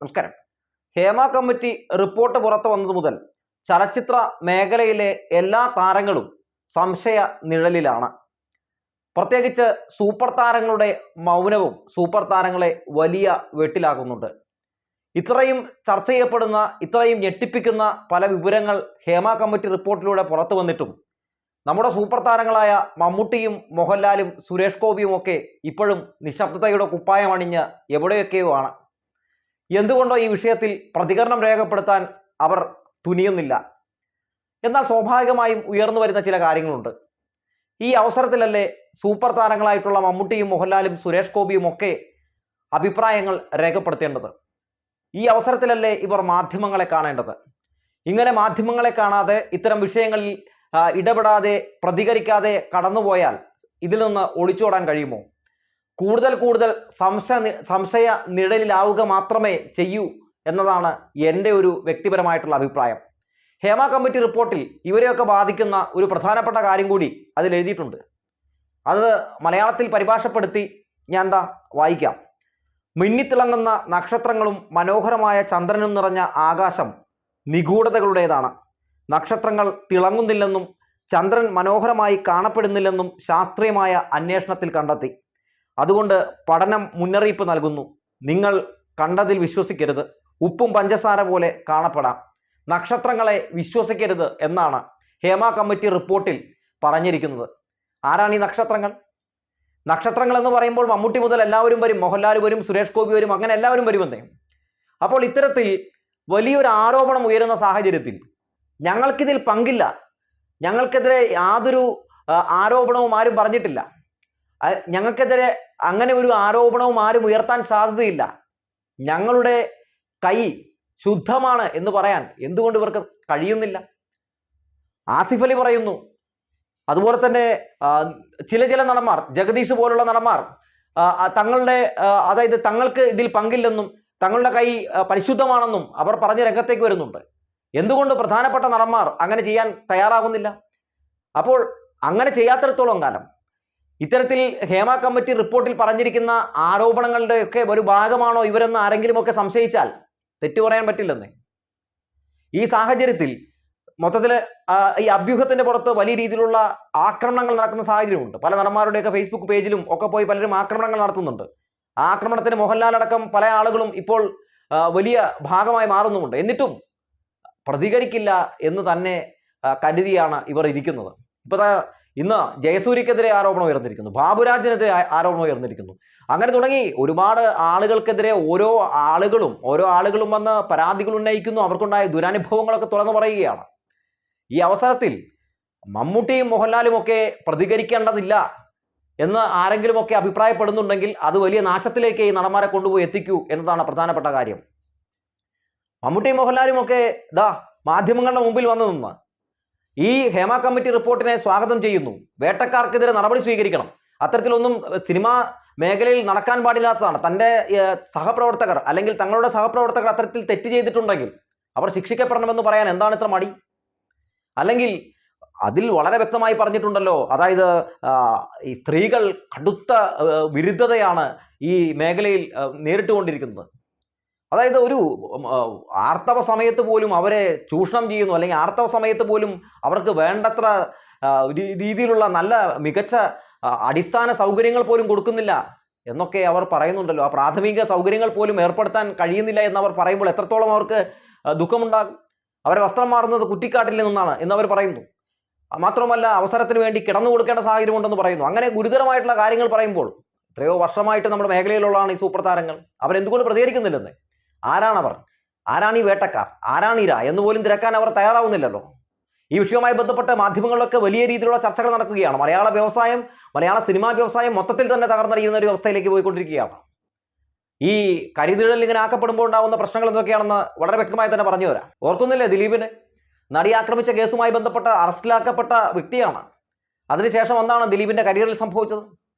നമസ്കാരം. Hema committee report പുറത്തു വന്നത് മുതൽ ചലച്ചിത്ര മേഖലയിലെ എല്ലാ താരങ്ങളും സംശയ നിഴലിലാണ്. പ്രത്യേകിച്ച് സൂപ്പർ താരങ്ങളുടെ മൗനവും സൂപ്പർ താരങ്ങളെ വലിയ വെട്ടിലാകുന്നുണ്ട്. ഇത്രയും ചർച്ച ചെയ്യപ്പെടുന്ന, ഇത്രയും ഞെട്ടിപ്പിക്കുന്ന പല വിവരങ്ങൾ ഹേമ കമ്മിറ്റി റിപ്പോർട്ടിലൂടെ പുറത്തു വന്നിട്ടും നമ്മുടെ സൂപ്പർ താരങ്ങളായ മമ്മൂട്ടിയും മോഹൻലാലും സുരേഷ് ഗോപിയും ഒക്കെ ഇപ്പോഴും നിശബ്ദതയുടെ കുപ്പായമണിഞ്ഞ് എവിടെയൊക്കെയോ ആണ്. എന്തുകൊണ്ടോ ഈ വിഷയത്തിൽ പ്രതികരണം രേഖപ്പെടുത്താൻ അവർ തുനിയുന്നില്ല. എന്നാൽ സ്വാഭാവികമായും ഉയർന്നു വരുന്ന ചില കാര്യങ്ങളുണ്ട്. ഈ അവസരത്തിലല്ലേ സൂപ്പർ താരങ്ങളായിട്ടുള്ള മമ്മൂട്ടിയും മോഹൻലാലും സുരേഷ് ഗോപിയും ഒക്കെ അഭിപ്രായങ്ങൾ രേഖപ്പെടുത്തേണ്ടത്? ഈ അവസരത്തിലല്ലേ ഇവർ മാധ്യമങ്ങളെ കാണേണ്ടത്? ഇങ്ങനെ മാധ്യമങ്ങളെ കാണാതെ, ഇത്തരം വിഷയങ്ങളിൽ ഇടപെടാതെ, പ്രതികരിക്കാതെ കടന്നുപോയാൽ ഇതിൽ നിന്ന് ഒളിച്ചോടാൻ കഴിയുമോ? കൂടുതൽ സംശയ നിഴലിലാവുക മാത്രമേ ചെയ്യൂ എന്നതാണ് എൻ്റെ ഒരു വ്യക്തിപരമായിട്ടുള്ള അഭിപ്രായം. ഹേമ കമ്മിറ്റി റിപ്പോർട്ടിൽ ഇവരെയൊക്കെ ബാധിക്കുന്ന ഒരു പ്രധാനപ്പെട്ട കാര്യം കൂടി അതിൽ എഴുതിയിട്ടുണ്ട്. അത് മലയാളത്തിൽ പരിഭാഷപ്പെടുത്തി ഞാൻ വായിക്കാം. മിന്നിത്തിളങ്ങുന്ന നക്ഷത്രങ്ങളും മനോഹരമായ ചന്ദ്രനും നിറഞ്ഞ ആകാശം നിഗൂഢതകളുടേതാണ്. നക്ഷത്രങ്ങൾ തിളങ്ങുന്നില്ലെന്നും ചന്ദ്രൻ മനോഹരമായി കാണപ്പെടുന്നില്ലെന്നും ശാസ്ത്രീയമായ അന്വേഷണത്തിൽ കണ്ടെത്തി. അതുകൊണ്ട് പഠനം മുന്നറിയിപ്പ് നൽകുന്നു. നിങ്ങൾ കണ്ടതിൽ വിശ്വസിക്കരുത്. ഉപ്പും പഞ്ചസാര പോലെ കാണപ്പെടാം. നക്ഷത്രങ്ങളെ വിശ്വസിക്കരുത് എന്നാണ് ഹേമ കമ്മിറ്റി റിപ്പോർട്ടിൽ പറഞ്ഞിരിക്കുന്നത്. ആരാണ് ഈ നക്ഷത്രങ്ങൾ? നക്ഷത്രങ്ങൾ എന്ന് പറയുമ്പോൾ മമ്മൂട്ടി മുതൽ എല്ലാവരും വരും. മോഹൻലാൽ വരും, സുരേഷ് ഗോപി വരും, അങ്ങനെ എല്ലാവരും വരുമെന്നേ. അപ്പോൾ ഇത്തരത്തിൽ വലിയൊരു ആരോപണം ഉയരുന്ന സാഹചര്യത്തിൽ ഞങ്ങൾക്കിതിൽ പങ്കില്ല, ഞങ്ങൾക്കെതിരെ യാതൊരു ആരോപണവും ആരും പറഞ്ഞിട്ടില്ല, ഞങ്ങൾക്കെതിരെ അങ്ങനെ ഒരു ആരോപണവും ആരും ഉയർത്താൻ സാധ്യതയില്ല, ഞങ്ങളുടെ കൈ ശുദ്ധമാണ് എന്ന് പറയാൻ എന്തുകൊണ്ട് ഇവർക്ക് കഴിയുന്നില്ല? ആസിഫ് അലി പറയുന്നു. അതുപോലെ തന്നെ ചില നടന്മാർ, ജഗദീഷ് പോലുള്ള നടന്മാർ തങ്ങളുടെ അതായത് തങ്ങൾക്ക് ഇതിൽ പങ്കില്ലെന്നും തങ്ങളുടെ കൈ പരിശുദ്ധമാണെന്നും അവർ പറഞ്ഞ് രംഗത്തേക്ക് വരുന്നുണ്ട്. എന്തുകൊണ്ട് പ്രധാനപ്പെട്ട നടന്മാർ അങ്ങനെ ചെയ്യാൻ തയ്യാറാകുന്നില്ല? അപ്പോൾ അങ്ങനെ ചെയ്യാത്തിടത്തോളം കാലം ഇത്തരത്തിൽ ഹേമ കമ്മിറ്റി റിപ്പോർട്ടിൽ പറഞ്ഞിരിക്കുന്ന ആരോപണങ്ങളുടെയൊക്കെ ഒരു ഭാഗമാണോ ഇവരെന്ന് ആരെങ്കിലുമൊക്കെ സംശയിച്ചാൽ തെറ്റു പറയാൻ പറ്റില്ലെന്നേ. ഈ സാഹചര്യത്തിൽ മൊത്തത്തിൽ ഈ അഭ്യൂഹത്തിന്റെ പുറത്ത് വലിയ രീതിയിലുള്ള ആക്രമണങ്ങൾ നടക്കുന്ന സാഹചര്യമുണ്ട്. പല നടന്മാരുടെയൊക്കെ ഫേസ്ബുക്ക് പേജിലും ഒക്കെ പോയി പലരും ആക്രമണങ്ങൾ നടത്തുന്നുണ്ട്. ആ ആക്രമണത്തിന് മോഹൻലാൽ അടക്കം പല ആളുകളും ഇപ്പോൾ വലിയ ഭാഗമായി മാറുന്നുമുണ്ട്. എന്നിട്ടും പ്രതികരിക്കില്ല എന്ന് തന്നെ കരുതിയാണ് ഇവർ ഇരിക്കുന്നത്. ഇപ്പൊ ഇന്ന് ജയസൂര്യക്കെതിരെ ആരോപണം ഉയർന്നിരിക്കുന്നു, ബാബുരാജിനെതിരെ ആരോപണം ഉയർന്നിരിക്കുന്നു. അങ്ങനെ തുടങ്ങി ഒരുപാട് ആളുകൾക്കെതിരെ ഓരോ ആളുകളും വന്ന് പരാതികൾ ഉന്നയിക്കുന്നു. അവർക്കുണ്ടായ ദുരനുഭവങ്ങളൊക്കെ തുറന്നു പറയുകയാണ്. ഈ അവസരത്തിൽ മമ്മൂട്ടിയും മോഹൻലാലും ഒക്കെ പ്രതികരിക്കേണ്ടതില്ല എന്ന് ആരെങ്കിലുമൊക്കെ അഭിപ്രായപ്പെടുന്നുണ്ടെങ്കിൽ അത് വലിയ നാശത്തിലേക്ക് ഈ നടന്മാരെ കൊണ്ടുപോയി എത്തിക്കൂ എന്നതാണ് പ്രധാനപ്പെട്ട കാര്യം. മമ്മൂട്ടിയും മോഹൻലാലും ഒക്കെ മാധ്യമങ്ങളുടെ മുമ്പിൽ വന്നു നിന്ന് ഈ ഹേമ കമ്മിറ്റി റിപ്പോർട്ടിനെ സ്വാഗതം ചെയ്യുന്നു. വേട്ടക്കാർക്കെതിരെ നടപടി സ്വീകരിക്കണം, അത്തരത്തിലൊന്നും സിനിമാ മേഖലയിൽ നടക്കാൻ പാടില്ലാത്തതാണ്. തൻ്റെ സഹപ്രവർത്തകർ അല്ലെങ്കിൽ തങ്ങളുടെ സഹപ്രവർത്തകർ അത്തരത്തിൽ തെറ്റ് ചെയ്തിട്ടുണ്ടെങ്കിൽ അവർ ശിക്ഷിക്കപ്പെടണമെന്ന് പറയാൻ എന്താണ് ഇത്ര മടി? അല്ലെങ്കിൽ അതിൽ വളരെ വ്യക്തമായി പറഞ്ഞിട്ടുണ്ടല്ലോ, അതായത് ഈ സ്ത്രീകൾ കടുത്ത വിരുദ്ധതയാണ് ഈ മേഖലയിൽ നേരിട്ടുകൊണ്ടിരിക്കുന്നത്. അതായത് ഒരു ആർത്തവ സമയത്ത് പോലും അവരെ ചൂഷണം ചെയ്യുന്നു, അല്ലെങ്കിൽ ആർത്തവ സമയത്ത് പോലും അവർക്ക് വേണ്ടത്ര രീതിയിലുള്ള നല്ല മികച്ച അടിസ്ഥാന സൗകര്യങ്ങൾ പോലും കൊടുക്കുന്നില്ല എന്നൊക്കെ അവർ പറയുന്നുണ്ടല്ലോ. ആ പ്രാഥമിക സൗകര്യങ്ങൾ പോലും ഏർപ്പെടുത്താൻ കഴിയുന്നില്ല എന്നവർ പറയുമ്പോൾ എത്രത്തോളം അവർക്ക് ദുഃഖമുണ്ടാകും? അവരെ വസ്ത്രം മാറുന്നത് കുറ്റിക്കാട്ടിൽ നിന്നാണ് എന്നവർ പറയുന്നു. മാത്രമല്ല അവസരത്തിന് വേണ്ടി കിടന്നു കൊടുക്കേണ്ട സാഹചര്യമുണ്ടെന്ന് പറയുന്നു. അങ്ങനെ ഗുരുതരമായിട്ടുള്ള കാര്യങ്ങൾ പറയുമ്പോൾ എത്രയോ വർഷമായിട്ട് നമ്മുടെ മേഖലയിലുള്ളതാണ് ഈ സൂപ്പർ താരങ്ങൾ. അവരെന്തുകൊണ്ട് പ്രതികരിക്കുന്നില്ലെന്ന്? ആരാണവർ? ആരാണ് ഈ വേട്ടക്കാർ? ആരാണ് ഇര എന്ന് പോലും തിരക്കാൻ അവർ തയ്യാറാവുന്നില്ലല്ലോ. ഈ വിഷയവുമായി ബന്ധപ്പെട്ട് മാധ്യമങ്ങളിലൊക്കെ വലിയ രീതിയിലുള്ള ചർച്ചകൾ നടക്കുകയാണ്. മലയാള സിനിമാ വ്യവസായം മൊത്തത്തിൽ തന്നെ തകർന്നറിയുന്ന ഒരു അവസ്ഥയിലേക്ക് പോയിക്കൊണ്ടിരിക്കുകയാണ്. ഈ കരിനിഴൽ ഇങ്ങനെ ആക്കപ്പെടുമ്പോൾ ഉണ്ടാകുന്ന പ്രശ്നങ്ങൾ എന്തൊക്കെയാണെന്ന് വളരെ വ്യക്തമായി തന്നെ പറഞ്ഞു തരാം. ഓർക്കുന്നില്ലേ, ദിലീപിനെ നടി ആക്രമിച്ച കേസുമായി ബന്ധപ്പെട്ട അറസ്റ്റിലാക്കപ്പെട്ട വ്യക്തിയാണ്. അതിനുശേഷം എന്താണ് ദിലീപിന്റെ കരിയറിൽ സംഭവിച്ചത്?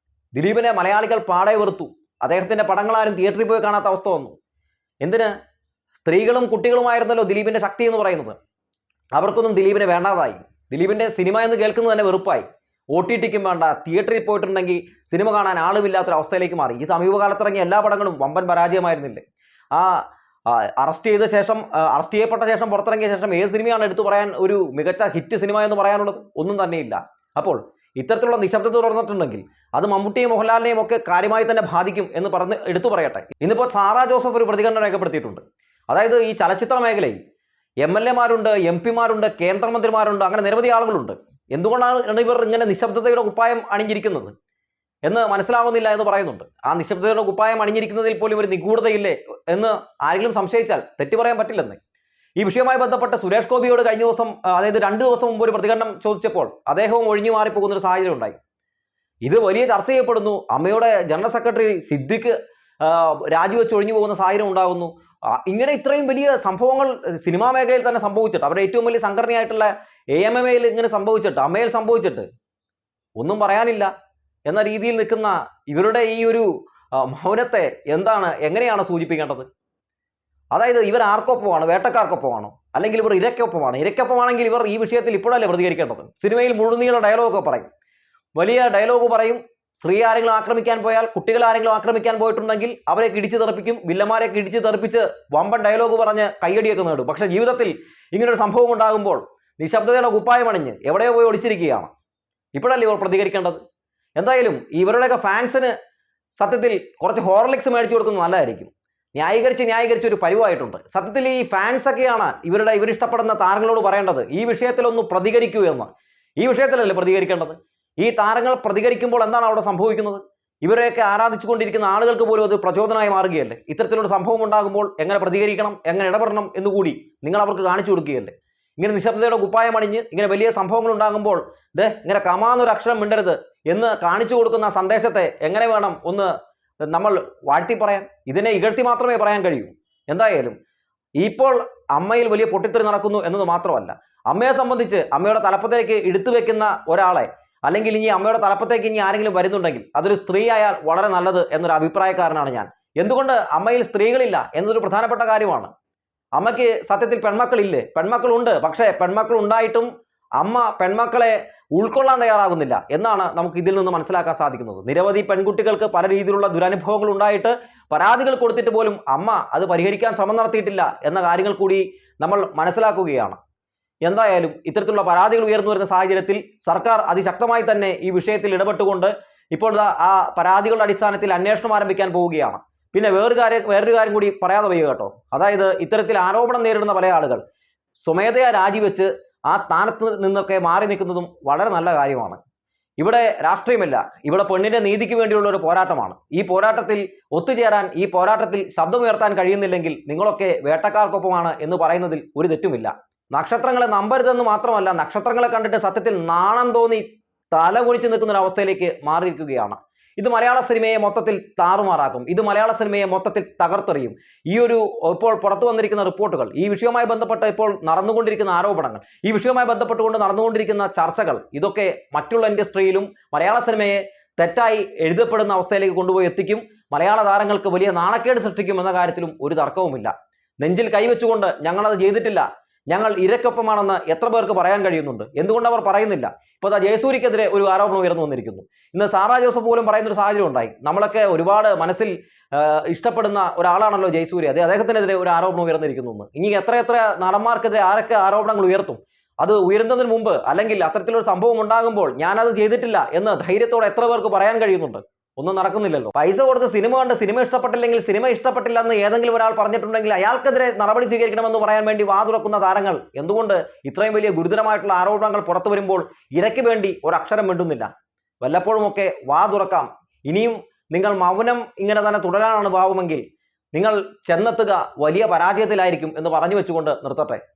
ദിലീപിനെ മലയാളികൾ പാടെ വെറുത്തു. അദ്ദേഹത്തിന്റെ പടങ്ങളാരും തിയേറ്ററിൽ പോയി കാണാത്ത അവസ്ഥ വന്നു. എന്തിന്? സ്ത്രീകളും കുട്ടികളുമായിരുന്നല്ലോ ദിലീപിന്റെ ശക്തി എന്ന് പറയുന്നത്. അവർക്കൊന്നും ദിലീപിനെ വേണ്ടാതായി. ദിലീപിന്റെ സിനിമ എന്ന് കേൾക്കുന്നത് തന്നെ വെറുപ്പായി. OTTക്കും വേണ്ട, തിയേറ്ററിൽ പോയിട്ടുണ്ടെങ്കിൽ സിനിമ കാണാൻ ആളുമില്ലാത്തൊരവസ്ഥയിലേക്ക് മാറി. ഈ സമീപകാലത്തിറങ്ങിയ എല്ലാ പടങ്ങളും വമ്പൻ പരാജയമായിരുന്നില്ലേ? ആ അറസ്റ്റ് ചെയ്യപ്പെട്ട ശേഷം പുറത്തിറങ്ങിയ ശേഷം ഏത് സിനിമയാണ് എടുത്തു പറയാൻ ഒരു മികച്ച ഹിറ്റ് സിനിമ എന്ന് പറയാനുള്ളത്? ഒന്നും തന്നെയില്ല. അപ്പോൾ ഇത്തരത്തിലുള്ള നിശബ്ദത തുടർന്നിട്ടുണ്ടെങ്കിൽ അത് മമ്മൂട്ടിയും മോഹൻലാലിനെയും ഒക്കെ കാര്യമായി തന്നെ ബാധിക്കും എന്ന് പറഞ്ഞ് എടുത്തു പറയട്ടെ. ഇന്നിപ്പോൾ സാറാ ജോസഫ് ഒരു പ്രതികരണം രേഖപ്പെടുത്തിയിട്ടുണ്ട്. അതായത് ഈ ചലച്ചിത്ര മേഖലയിൽ MLA മാരുണ്ട്, MP മാരുണ്ട്, കേന്ദ്രമന്ത്രിമാരുണ്ട്, അങ്ങനെ നിരവധി ആളുകളുണ്ട്. എന്തുകൊണ്ടാണ് ഇവർ ഇങ്ങനെ നിശബ്ദതയുടെ കുപ്പായം അണിഞ്ഞിരിക്കുന്നത് എന്ന് മനസ്സിലാവുന്നില്ല എന്ന് പറയുന്നുണ്ട്. ആ നിശബ്ദതയുടെ കുപ്പായം അണിഞ്ഞിരിക്കുന്നതിൽ പോലും ഒരു നിഗൂഢതയില്ലേ എന്ന് ആരെങ്കിലും സംശയിച്ചാൽ തെറ്റു പറയാൻ പറ്റില്ലെന്ന്. ഈ വിഷയവുമായി ബന്ധപ്പെട്ട് സുരേഷ് ഗോപിയോട് കഴിഞ്ഞ ദിവസം, അതായത് 2 ദിവസം മുമ്പ് ഒരു പ്രതികരണം ചോദിച്ചപ്പോൾ അദ്ദേഹവും ഒഴിഞ്ഞു മാറിപ്പോകുന്ന ഒരു സാഹചര്യം ഉണ്ടായി. ഇത് വലിയ ചർച്ച ചെയ്യപ്പെടുന്നു. അമ്മയുടെ ജനറൽ സെക്രട്ടറി സിദ്ദിഖ് രാജിവെച്ച് ഒഴിഞ്ഞു പോകുന്ന സാഹചര്യം ഉണ്ടാകുന്നു. ഇങ്ങനെ ഇത്രയും വലിയ സംഭവങ്ങൾ സിനിമാ മേഖലയിൽ തന്നെ സംഭവിച്ചിട്ട്, അവരുടെ ഏറ്റവും വലിയ സംഘടനയായിട്ടുള്ള AMMയിൽ ഇങ്ങനെ സംഭവിച്ചിട്ട്, അമ്മയിൽ സംഭവിച്ചിട്ട് ഒന്നും പറയാനില്ല എന്ന രീതിയിൽ നിൽക്കുന്ന ഇവരുടെ ഈ ഒരു മൗനത്തെ എങ്ങനെയാണ് സൂചിപ്പിക്കേണ്ടത്? അതായത് ഇവർ ആർക്കൊപ്പമാണ്? വേട്ടക്കാർക്കൊപ്പമാണോ? അല്ലെങ്കിൽ ഇവർ ഇരയ്ക്കൊപ്പമാണ്? ഇരയ്ക്കൊപ്പമാണെങ്കിൽ ഇവർ ഈ വിഷയത്തിൽ ഇപ്പോഴല്ലേ പ്രതികരിക്കേണ്ടത്? സിനിമയിൽ മുഴുനീള ഡയലോഗൊക്കെ പറയും, വലിയ ഡയലോഗ് പറയും. സ്ത്രീ ആരെങ്കിലും ആക്രമിക്കാൻ പോയാൽ, കുട്ടികൾ ആരെങ്കിലും ആക്രമിക്കാൻ പോയിട്ടുണ്ടെങ്കിൽ അവരെ ഇടിച്ചു തെറിപ്പിക്കും, വില്ലന്മാരെ ഇടിച്ചു തെറിപ്പിച്ച് വമ്പൻ ഡയലോഗ് പറഞ്ഞ് കയ്യടിയൊക്കെ നേടും. പക്ഷെ ജീവിതത്തിൽ ഇങ്ങനൊരു സംഭവം ഉണ്ടാകുമ്പോൾ നിശബ്ദതയുടെ കുപ്പായമണിഞ്ഞ് എവിടെയോ പോയി ഒളിച്ചിരിക്കുകയാണ്. ഇപ്പോഴല്ലേ ഇവർ പ്രതികരിക്കേണ്ടത്? എന്തായാലും ഇവരുടെയൊക്കെ ഫാൻസിന് സത്യത്തിൽ കുറച്ച് ഹോർലിക്സ് മേടിച്ചു കൊടുക്കുന്നത് നല്ലതായിരിക്കും. ന്യായീകരിച്ച് ഒരു പരിവായിട്ടുണ്ട്. സത്യത്തിൽ ഈ ഫാൻസൊക്കെയാണ് ഇവരിഷ്ടപ്പെടുന്ന താരങ്ങളോട് പറയേണ്ടത്, ഈ വിഷയത്തിലൊന്ന് പ്രതികരിക്കൂ എന്ന്. ഈ വിഷയത്തിലല്ലേ പ്രതികരിക്കേണ്ടത്? ഈ താരങ്ങൾ പ്രതികരിക്കുമ്പോൾ എന്താണ് അവിടെ സംഭവിക്കുന്നത്? ഇവരെയൊക്കെ ആരാധിച്ചുകൊണ്ടിരിക്കുന്ന ആളുകൾക്ക് പോലും അത് പ്രചോദനമായി മാറുകയല്ലേ? ഇത്തരത്തിലൊരു സംഭവം ഉണ്ടാകുമ്പോൾ എങ്ങനെ പ്രതികരിക്കണം, എങ്ങനെ ഇടപെടണം എന്നുകൂടി നിങ്ങൾ അവർക്ക് കാണിച്ചു കൊടുക്കുകയല്ലേ? ഇങ്ങനെ നിശബ്ദതയുടെ കുപ്പായം അണിഞ്ഞ് ഇങ്ങനെ വലിയ സംഭവങ്ങൾ ഉണ്ടാകുമ്പോൾ ഇങ്ങനെ കമാന്നൊരു അക്ഷരം മിണ്ടരുത് എന്ന് കാണിച്ചു കൊടുക്കുന്ന സന്ദേശത്തെ എങ്ങനെ വേണം ഒന്ന് നമ്മൾ വാഴ്ത്തി പറയാൻ? ഇതിനെ ഇകഴ്ത്തി മാത്രമേ പറയാൻ കഴിയൂ. എന്തായാലും ഇപ്പോൾ അമ്മയിൽ വലിയ പൊട്ടിത്തെറി നടക്കുന്നു എന്നത് മാത്രമല്ല, അമ്മയെ സംബന്ധിച്ച് അമ്മയുടെ തലപ്പത്തേക്ക് എടുത്തു വെക്കുന്ന ഒരാളെ, അല്ലെങ്കിൽ ഇനി അമ്മയുടെ തലപ്പത്തേക്ക് ഇനി ആരെങ്കിലും വരുന്നുണ്ടെങ്കിൽ അതൊരു സ്ത്രീ ആയാൽ വളരെ നല്ലത് എന്നൊരു അഭിപ്രായക്കാരനാണ് ഞാൻ. എന്തുകൊണ്ട് അമ്മയിൽ സ്ത്രീകളില്ല എന്നതൊരു പ്രധാനപ്പെട്ട കാര്യമാണ്. അമ്മയ്ക്ക് സത്യത്തിൽ പെൺമക്കളില്ലേ? പെൺമക്കളുണ്ട്. പക്ഷേ പെൺമക്കൾ ഉണ്ടായിട്ടും അമ്മ പെൺമക്കളെ ഉൾക്കൊള്ളാൻ തയ്യാറാകുന്നില്ല എന്നാണ് നമുക്ക് ഇതിൽ നിന്ന് മനസ്സിലാക്കാൻ സാധിക്കുന്നത്. നിരവധി പെൺകുട്ടികൾക്ക് പല രീതിയിലുള്ള ദുരനുഭവങ്ങൾ ഉണ്ടായിട്ട് പരാതികൾ കൊടുത്തിട്ട് പോലും അമ്മ അത് പരിഹരിക്കാൻ ശ്രമം നടത്തിയിട്ടില്ല എന്ന കാര്യങ്ങൾ കൂടി നമ്മൾ മനസ്സിലാക്കുകയാണ്. എന്തായാലും ഇത്തരത്തിലുള്ള പരാതികൾ ഉയർന്നു വരുന്ന സാഹചര്യത്തിൽ സർക്കാർ അതിശക്തമായി തന്നെ ഈ വിഷയത്തിൽ ഇടപെട്ടുകൊണ്ട് ഇപ്പോൾ ആ പരാതികളുടെ അടിസ്ഥാനത്തിൽ അന്വേഷണം ആരംഭിക്കാൻ പോവുകയാണ്. പിന്നെ വേറൊരു കാര്യം കൂടി പറയാതെ വയ്യ കേട്ടോ. അതായത് ഇത്തരത്തിൽ ആരോപണം നേരിടുന്ന പല ആളുകൾ സ്വമേധയാ രാജിവെച്ച് ആ സ്ഥാനത്ത് നിന്നൊക്കെ മാറി നിൽക്കുന്നതും വളരെ നല്ല കാര്യമാണ്. ഇവിടെ രാഷ്ട്രീയമില്ല, ഇവിടെ പെണ്ണിന്റെ നീതിക്ക് വേണ്ടിയുള്ള ഒരു പോരാട്ടമാണ്. ഈ പോരാട്ടത്തിൽ ഒത്തുചേരാൻ, ഈ പോരാട്ടത്തിൽ ശബ്ദമുയർത്താൻ കഴിയുന്നില്ലെങ്കിൽ നിങ്ങളൊക്കെ വേട്ടക്കാർക്കൊപ്പമാണ് എന്ന് പറയുന്നതിൽ ഒരു തെറ്റുമില്ല. നക്ഷത്രങ്ങളെ നമ്പരുതെന്ന് മാത്രമല്ല, നക്ഷത്രങ്ങളെ കണ്ടിട്ട് സത്യത്തിൽ നാണം തോന്നി തല കുനിച്ചു നിൽക്കുന്ന ഒരു അവസ്ഥയിലേക്ക് മാറിയിരിക്കുകയാണ്. ഇത് മലയാള സിനിമയെ മൊത്തത്തിൽ താറുമാറാക്കും. ഇത് മലയാള സിനിമയെ മൊത്തത്തിൽ തകർത്തെറിയും. ഈ ഒരു ഇപ്പോൾ പുറത്തു വന്നിരിക്കുന്ന റിപ്പോർട്ടുകൾ, ഈ വിഷയവുമായി ബന്ധപ്പെട്ട് ഇപ്പോൾ നടന്നുകൊണ്ടിരിക്കുന്ന ആരോപണങ്ങൾ, ഈ വിഷയവുമായി ബന്ധപ്പെട്ടുകൊണ്ട് നടന്നുകൊണ്ടിരിക്കുന്ന ചർച്ചകൾ, ഇതൊക്കെ മറ്റുള്ള ഇൻഡസ്ട്രിയിലും മലയാള സിനിമയെ തെറ്റായി എഴുതപ്പെടുന്ന അവസ്ഥയിലേക്ക് കൊണ്ടുപോയി എത്തിക്കും. മലയാള താരങ്ങൾക്ക് വലിയ നാണക്കേട് സൃഷ്ടിക്കും എന്ന കാര്യത്തിലും ഒരു തർക്കവുമില്ല. നെഞ്ചിൽ കൈവച്ചുകൊണ്ട് ഞങ്ങളത് ചെയ്തിട്ടില്ല, ഞങ്ങൾ ഇരയ്ക്കൊപ്പമാണെന്ന് എത്ര പേർക്ക് പറയാൻ കഴിയുന്നുണ്ട്? എന്തുകൊണ്ട് അവർ പറയുന്നില്ല? ഇപ്പോൾ ജയസൂര്യക്കെതിരെ ഒരു ആരോപണം ഉയർന്നു വന്നിരിക്കുന്നു. ഇന്ന് സാറാ ജോസഫ് പോലും പറയുന്ന ഒരു സാഹചര്യം ഉണ്ടായി. നമ്മളൊക്കെ ഒരുപാട് മനസ്സിൽ ഇഷ്ടപ്പെടുന്ന ഒരാളാണല്ലോ ജയസൂര്യ, അദ്ദേഹത്തിനെതിരെ ഒരു ആരോപണം ഉയർന്നിരിക്കുന്നു. ഇനി എത്ര നടന്മാർക്കെതിരെ ആരൊക്കെ ആരോപണങ്ങൾ ഉയർത്തും? അത് ഉയരുന്നതിന് മുമ്പ്, അല്ലെങ്കിൽ അത്തരത്തിലൊരു സംഭവം ഉണ്ടാകുമ്പോൾ ഞാനത് ചെയ്തിട്ടില്ല എന്ന് ധൈര്യത്തോടെ എത്ര പേർക്ക് പറയാൻ കഴിയുന്നുണ്ട്? ഒന്നും നടക്കുന്നില്ലല്ലോ. പൈസ കൊടുത്ത് സിനിമ കണ്ട് സിനിമ ഇഷ്ടപ്പെട്ടില്ലെങ്കിൽ സിനിമ ഇഷ്ടപ്പെട്ടില്ല എന്ന് ഏതെങ്കിലും ഒരാൾ പറഞ്ഞിട്ടുണ്ടെങ്കിൽ അയാൾക്കെതിരെ നടപടി സ്വീകരിക്കണമെന്ന് പറയാൻ വേണ്ടി വാതുറക്കുന്ന താരങ്ങൾ എന്തുകൊണ്ട് ഇത്രയും വലിയ ഗുരുതരമായിട്ടുള്ള ആരോപണങ്ങൾ പുറത്തു വരുമ്പോൾ ഇരയ്ക്ക് വേണ്ടി ഒരക്ഷരം മിണ്ടുന്നില്ല? വല്ലപ്പോഴുമൊക്കെ വാതുറക്കാം. ഇനിയും നിങ്ങൾ മൗനം ഇങ്ങനെ തന്നെ തുടരാനാണ് ഭാവമെങ്കിൽ നിങ്ങൾ ചെന്നെത്തുക വലിയ പരാജയത്തിലായിരിക്കും എന്ന് പറഞ്ഞു വെച്ചുകൊണ്ട് നിർത്തട്ടെ.